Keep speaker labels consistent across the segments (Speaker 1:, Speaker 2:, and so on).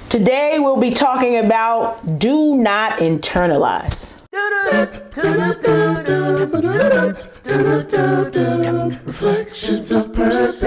Speaker 1: Today we'll be talking about do not internalize. Reflections of Purpose.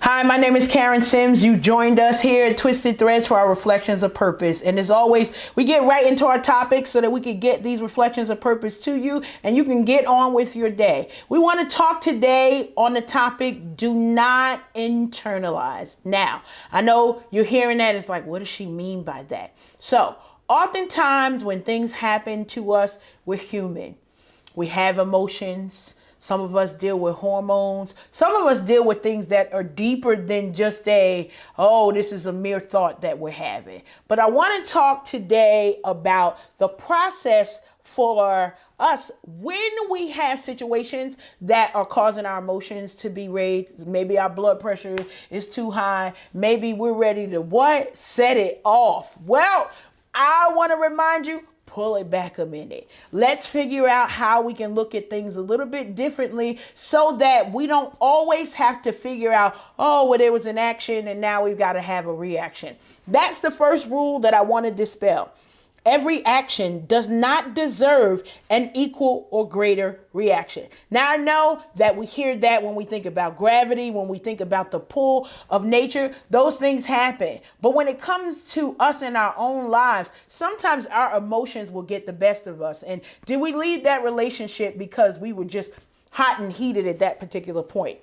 Speaker 1: Hi, my name is Karen Sims. You joined us here at Twisted Threads for our Reflections of Purpose. And as always, we get right into our topics so that we can get these reflections of purpose to you and you can get on with your day. We want to talk today on the topic, do not internalize. Now, I know you're hearing that. It's like, what does she mean by that? So, oftentimes when things happen to us, we're human. We have emotions. Some of us deal with hormones. Some of us deal with things that are deeper than just this is a mere thought that we're having. But I want to talk today about the process for us when we have situations that are causing our emotions to be raised. Maybe our blood pressure is too high. Maybe we're ready to set it off. Well, I want to remind you, pull it back a minute. Let's figure out how we can look at things a little bit differently so that we don't always have to figure out, there was an action and now we've got to have a reaction. That's the first rule that I want to dispel. Every action does not deserve an equal or greater reaction. Now, I know that we hear that when we think about gravity, when we think about the pull of nature, those things happen. But when it comes to us in our own lives, sometimes our emotions will get the best of us. And did we leave that relationship because we were just hot and heated at that particular point?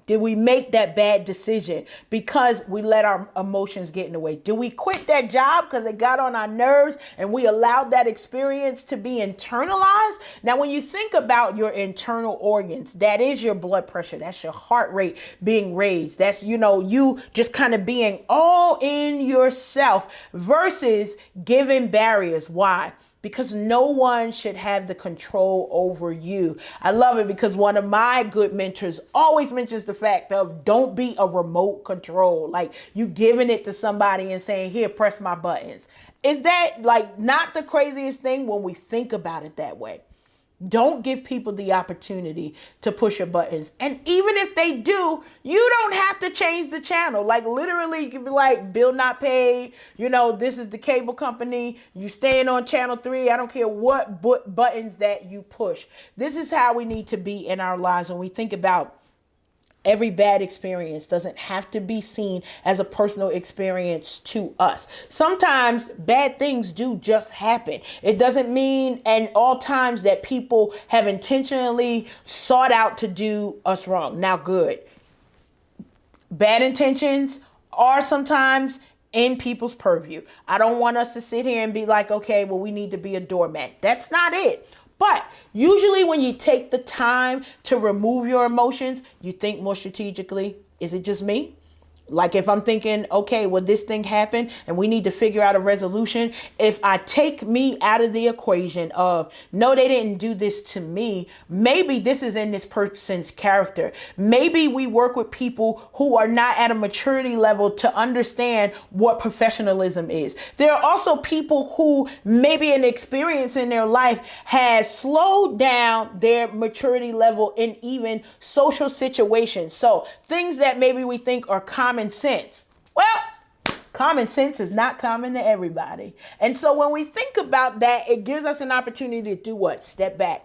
Speaker 1: Did we make that bad decision because we let our emotions get in the way? Did we quit that job because it got on our nerves and we allowed that experience to be internalized? Now, when you think about your internal organs, that is your blood pressure. That's your heart rate being raised. That's, you just kind of being all in yourself versus giving barriers. Why? Because no one should have the control over you. I love it because one of my good mentors always mentions the fact of don't be a remote control. Like you giving it to somebody and saying, here, press my buttons. Is that not the craziest thing when we think about it that way? Don't give people the opportunity to push your buttons. And even if they do, you don't have to change the channel. Like literally you can be like, bill not paid. This is the cable company. You staying on channel 3. I don't care what buttons that you push. This is how we need to be in our lives when we think about every bad experience doesn't have to be seen as a personal experience to us. Sometimes bad things do just happen. It doesn't mean at all times that people have intentionally sought out to do us wrong. Now, good. Bad intentions are sometimes in people's purview. I don't want us to sit here and be like, okay, well, we need to be a doormat. That's not it. But usually when you take the time to remove your emotions, you think more strategically. Is it just me? Like if I'm thinking, okay, well, this thing happened and we need to figure out a resolution. If I take me out of the equation of, no, they didn't do this to me. Maybe this is in this person's character. Maybe we work with people who are not at a maturity level to understand what professionalism is. There are also people who maybe an experience in their life has slowed down their maturity level in even social situations. So things that maybe we think are common sense. Well, common sense is not common to everybody. And so when we think about that, it gives us an opportunity to do what? Step back.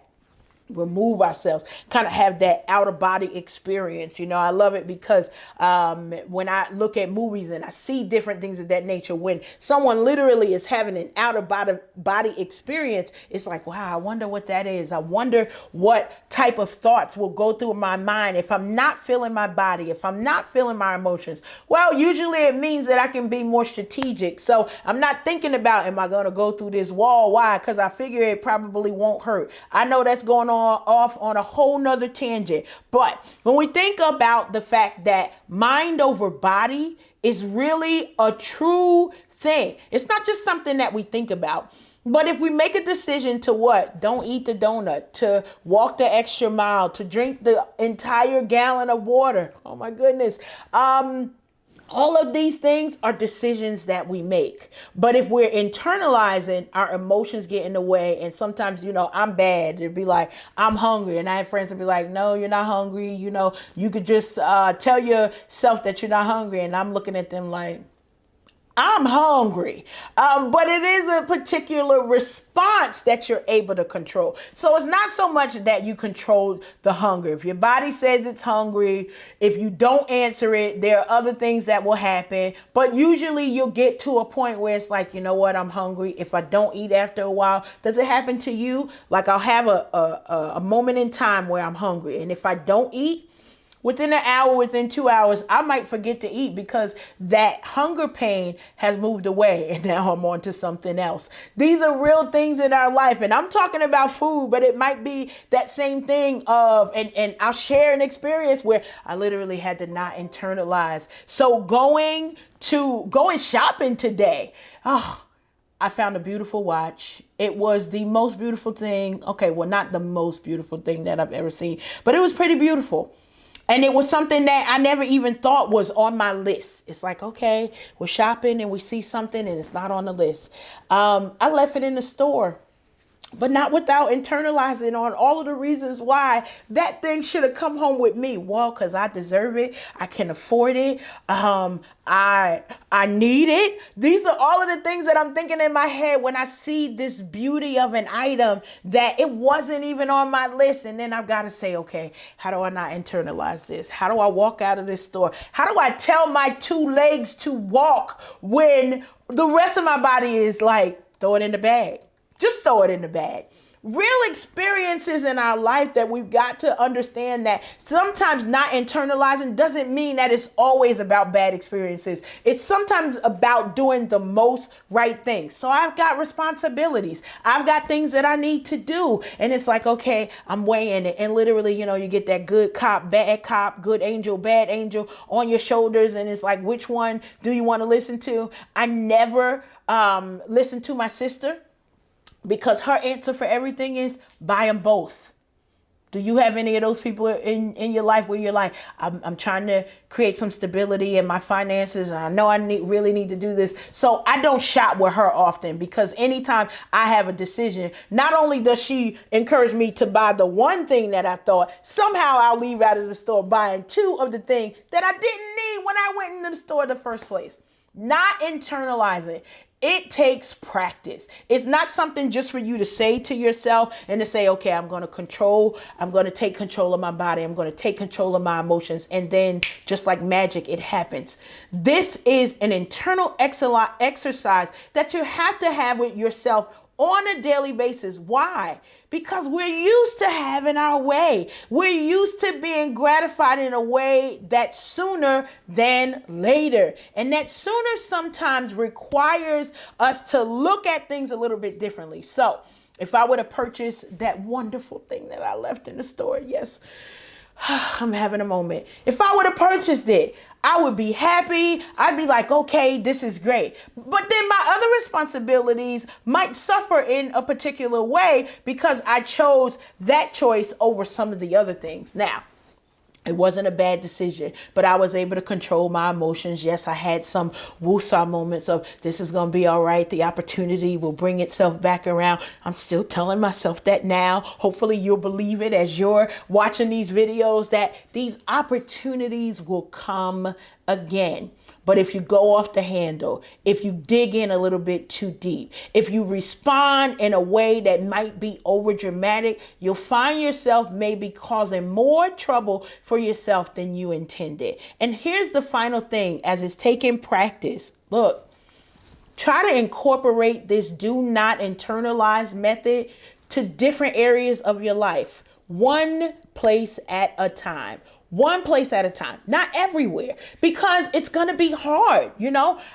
Speaker 1: Remove ourselves, kind of have that out of body experience. I love it because when I look at movies and I see different things of that nature, when someone literally is having an out of body experience, it's like, wow, I wonder what that is. I wonder what type of thoughts will go through my mind if I'm not feeling my body, if I'm not feeling my emotions. Well, usually it means that I can be more strategic. So I'm not thinking about, am I going to go through this wall? Why? Because I figure it probably won't hurt. I know that's going on off on a whole nother tangent. But when we think about the fact that mind over body is really a true thing, it's not just something that we think about. But if we make a decision to what? Don't eat the donut, to walk the extra mile, to drink the entire gallon of water. Oh my goodness. All of these things are decisions that we make. But if we're internalizing, our emotions get in the way. And sometimes, I'm bad. It'd be like, I'm hungry. And I have friends that be like, no, you're not hungry. You could just tell yourself that you're not hungry. And I'm looking at them like, I'm hungry. But it is a particular response that you're able to control. So it's not so much that you control the hunger. If your body says it's hungry, if you don't answer it, there are other things that will happen. But usually you'll get to a point where it's like, you know what, I'm hungry. If I don't eat after a while, does it happen to you? Like I'll have a moment in time where I'm hungry. And if I don't eat, within an hour, within 2 hours, I might forget to eat because that hunger pain has moved away and now I'm on to something else. These are real things in our life. And I'm talking about food, but it might be that same thing of, and I'll share an experience where I literally had to not internalize. So going shopping today, I found a beautiful watch. It was the most beautiful thing. Okay, well, not the most beautiful thing that I've ever seen, but it was pretty beautiful. And it was something that I never even thought was on my list. It's like, okay, we're shopping and we see something and it's not on the list. I left it in the store, but not without internalizing on all of the reasons why that thing should have come home with me. Well, because I deserve it. I can afford it. I need it. These are all of the things that I'm thinking in my head when I see this beauty of an item that it wasn't even on my list. And then I've got to say, okay, how do I not internalize this? How do I walk out of this store? How do I tell my two legs to walk when the rest of my body is like, throw it in the bag? Just throw it in the bag. Real experiences in our life that we've got to understand that sometimes not internalizing doesn't mean that it's always about bad experiences. It's sometimes about doing the most right things. So I've got responsibilities. I've got things that I need to do. And it's like, okay, I'm weighing it. And literally, you get that good cop, good angel, bad angel on your shoulders. And it's like, which one do you want to listen to? I never listened to my sister, because her answer for everything is buy them both. Do you have any of those people in your life where you're like, I'm trying to create some stability in my finances, and I know I really need to do this. So I don't shop with her often, because anytime I have a decision, not only does she encourage me to buy the one thing that I thought, somehow I'll leave out of the store buying two of the thing that I didn't need when I went into the store in the first place. Not internalizing. It takes practice. It's not something just for you to say to yourself and to say, okay, I'm going to take control of my body. I'm going to take control of my emotions. And then just like magic, it happens. This is an internal exercise that you have to have with yourself on a daily basis. Why? Because we're used to having our way. We're used to being gratified in a way that's sooner than later. And that sooner sometimes requires us to look at things a little bit differently. So if I would have purchased that wonderful thing that I left in the store, yes, I'm having a moment. If I would have purchased it, I would be happy. I'd be like, okay, this is great. But then my other responsibilities might suffer in a particular way because I chose that choice over some of the other things. Now, it wasn't a bad decision, but I was able to control my emotions. Yes, I had some woosah moments of this is going to be all right. The opportunity will bring itself back around. I'm still telling myself that now. Hopefully you'll believe it as you're watching these videos, that these opportunities will come again. But if you go off the handle, if you dig in a little bit too deep, if you respond in a way that might be over dramatic, you'll find yourself maybe causing more trouble for yourself than you intended. And here's the final thing, as it's taking practice. Look, try to incorporate this do not internalize method to different areas of your life. One place at a time. One place at a time, not everywhere, because it's going to be hard.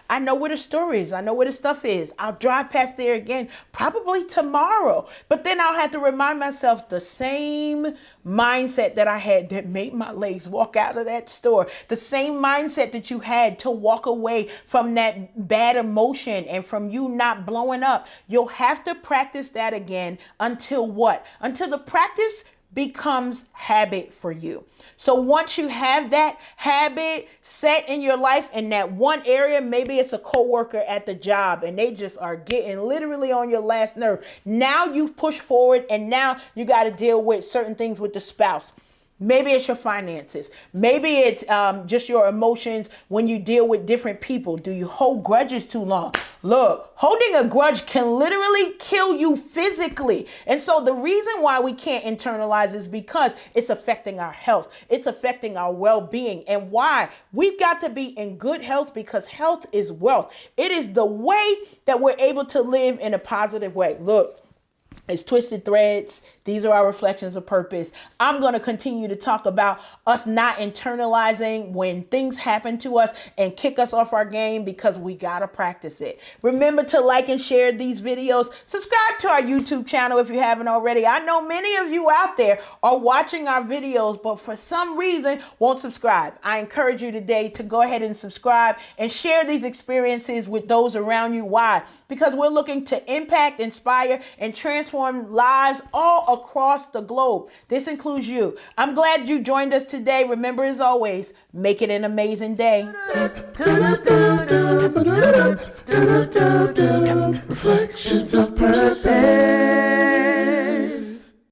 Speaker 1: I know where the store is. I know where the stuff is. I'll drive past there again, probably tomorrow. But then I'll have to remind myself the same mindset that I had that made my legs walk out of that store. The same mindset that you had to walk away from that bad emotion and from you not blowing up. You'll have to practice that again until what? Until the practice becomes habit for you. So once you have that habit set in your life in that one area, maybe it's a coworker at the job and they just are getting literally on your last nerve. Now you've pushed forward and now you got to deal with certain things with the spouse. Maybe it's your finances. Maybe it's just your emotions when you deal with different people. Do you hold grudges too long? Look, holding a grudge can literally kill you physically. And so the reason why we can't internalize is because it's affecting our health. It's affecting our well-being. And why? We've got to be in good health because health is wealth. It is the way that we're able to live in a positive way. Look. It's Twisted Threads. These are our reflections of purpose. I'm going to continue to talk about us not internalizing when things happen to us and kick us off our game because we got to practice it. Remember to like and share these videos. Subscribe to our YouTube channel if you haven't already. I know many of you out there are watching our videos, but for some reason won't subscribe. I encourage you today to go ahead and subscribe and share these experiences with those around you. Why? Because we're looking to impact, inspire, and transform lives all across the globe. This includes you. I'm glad you joined us today. Remember, as always, make it an amazing day. Reflections